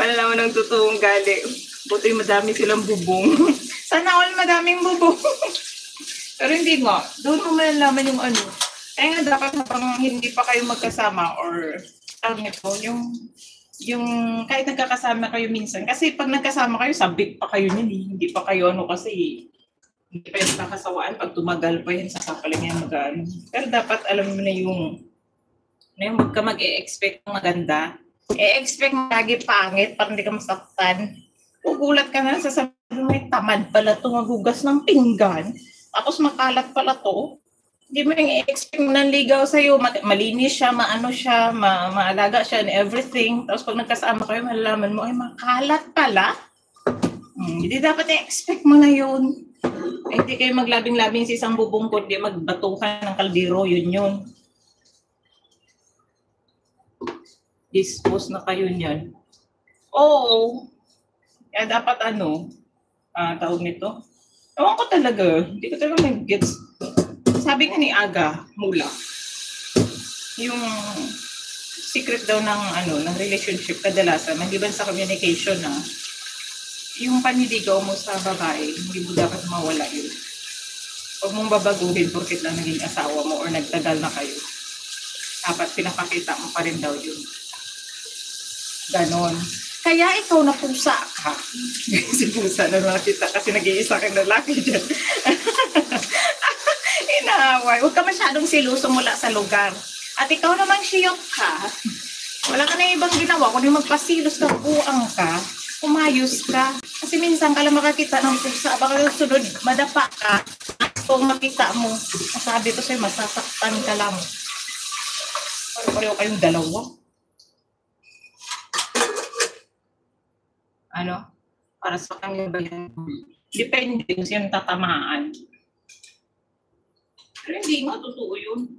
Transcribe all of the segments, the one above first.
Wala naman ang totoong gali. Buti madami silang bubong. Sana all madaming bubong. Pero hindi nga. Doon mo malalaman yung ano. Kaya nga dapat habang hindi pa kayo magkasama or yung kahit nagkakasama kayo minsan. Kasi pag nagkasama kayo, sabik pa kayo niyan. Hindi pa kayo kasi hindi pa yung kakasawaan. Pag tumagal pa yun, saka pala niya mag-ano. Pero dapat alam mo na yung huwag ka mag-e-expect ng maganda. E-expect mo lagi pangit para hindi ka masaktan. Ugulat ka na, sasabihin mo, tamad pala ito, magugas ng pinggan. Tapos makalat pala to. Hindi mo yung i-expect na ligaw sa'yo. Malinis siya, maano siya, maalaga siya and everything. Tapos pag nagkasama kayo, malalaman mo, ay makalat pala. Hindi dapat i-expect mo na yun. Ay, hindi kayo maglabing-labing sa isang bubong kundi magbatukan ng kaldero, yun. Dispose na kayo niyan. Oo. Kaya dapat tawag nito. Ewan ko talaga. Hindi ko talaga mag-gets. Sabi nga ni Aga Mula, yung secret daw ng relationship kadalasan, maliban sa communication yung paniligaw mo sa babae, hindi mo dapat mawala yun. Huwag mong babaguhin porket lang naging asawa mo or nagtagal na kayo. Dapat pinapakita mo pa rin daw yun. Ganon. Kaya ikaw na pusa ka. Si pusa na nakita kasi nag-iisa kang lalaki dyan. Inaaway. Huwag ka masyadong siluso mula sa lugar. At ikaw namang siyok ka. Wala ka na ibang ginawa. Kung di magpasilos ka, buang ka, umayos ka. Kasi minsan ka lang makakita ng pusa. Baka sunod, madapa ka. Kung makita mo, masabi ko sa'yo, masasaktan ka lang. Pareho kayong dalawa. Para sa kanya ba yan? Depende kung siyang tatamaan. Pero hindi nga, totoo yun.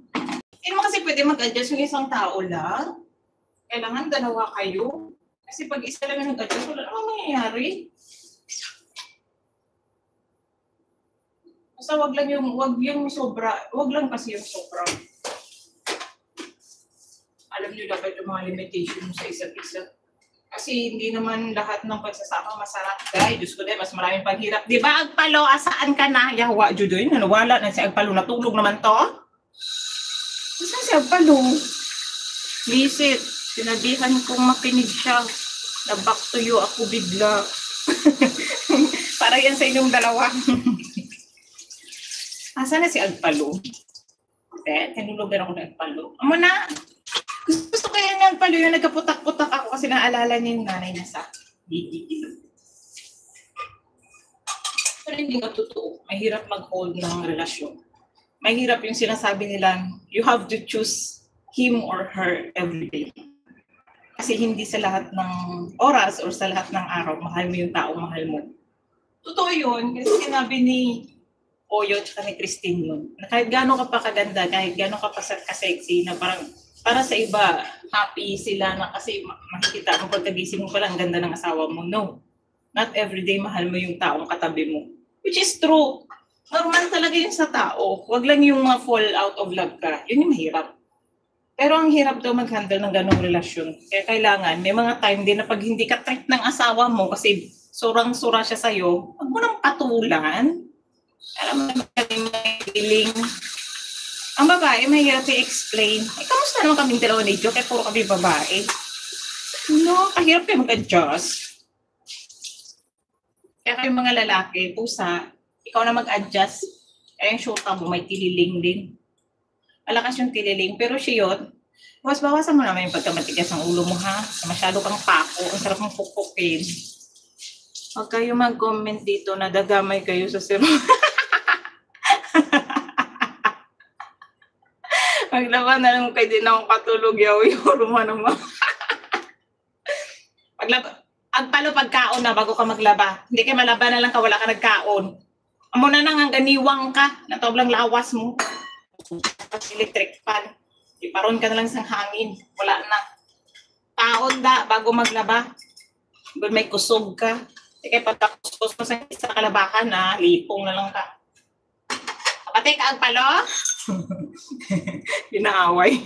Hindi mo kasi pwede mag-adjust yung isang tao lang. Kailangan dalawa kayo. Kasi pag isa lang nag-adjust, wala namang mangyayari. Basta wag yung sobra. Wag lang kasi yung sobra. Alam niyo dapat yung mga limitation mo sa isa't isa. Kasi hindi naman lahat ng pagsasama masarap. Guys, Diyos ko din, mas maraming paghirap. Di ba, Agpalo, asaan ka na? Yawa, Judoy, nanawala na si Agpalo. Natulog naman to? Saan si Agpalo? Lisit, sinabihan kong makinig siya. Na back to you ako bigla. Para yan sa inyong dalawa. Asan na si Agpalo? Tinulog na ako ng Agpalo. Amo na! Gusto ko yan yung Agpalo yung nagkaputak-putak ako kasi naalala niya yung nanay niya sa gigigil. Pero hindi nga totoo. Mahirap mag-hold ng relasyon. Mahirap yung sinasabi nila, you have to choose him or her every day. Kasi hindi sa lahat ng oras or sa lahat ng araw, mahal mo yung tao, mahal mo. Totoo yun. Kasi sinabi ni Oyo at ni Christine yun. Na kahit gano'n ka pa kaganda, kahit gano'n ka pa ka-sexy, na parang para sa iba, happy sila na kasi makikita mo pagkagising mo pala ang ganda ng asawa mo. No. Not everyday mahal mo yung taong katabi mo. Which is true. Normal talaga yun sa tao. Huwag lang yung fall out of love ka. Yun yung mahirap. Pero ang hirap daw mag-handle ng ganong relasyon. Kaya kailangan, may mga time din na pag hindi ka treat ng asawa mo kasi surang-sura siya sa'yo, huwag mo nang patulan. Alam mo naman may feeling. Ang babae, mahirap i-explain. Kamusta naman kaming dalawa ni Jo? Kaya puro kami babae. No, kahirap kayo mag-adjust. Kaya kayong mga lalaki, pusa, ikaw na mag-adjust. Kaya yung shota mo, may tililing din. Malakas yung tililing. Pero siya yun, bawas-bawasan mo naman yung pagkamatigas ng ulo mo, ha? Masyado kang pako. Ang sarap mong pupukin. Huwag kayo mag-comment dito na dagamay kayo sa siro. Maglaba na lang kayo din akong katulog. Yaw-yaw naman. Agpalo pagkaon na bago ka maglaba. Hindi kayo malaba na lang ka, wala ka nagkaon. Amo na nang ganiwang ka, natoblang lawas mo. Electric fan. Iparon ka na lang sa hangin. Wala na. Taon da bago maglaba. May kusog ka. Hindi kayo pagkakuskus mo sa kalabakan na, lipong na lang ka. Kapatay ka, Agpalo? Pinaaway.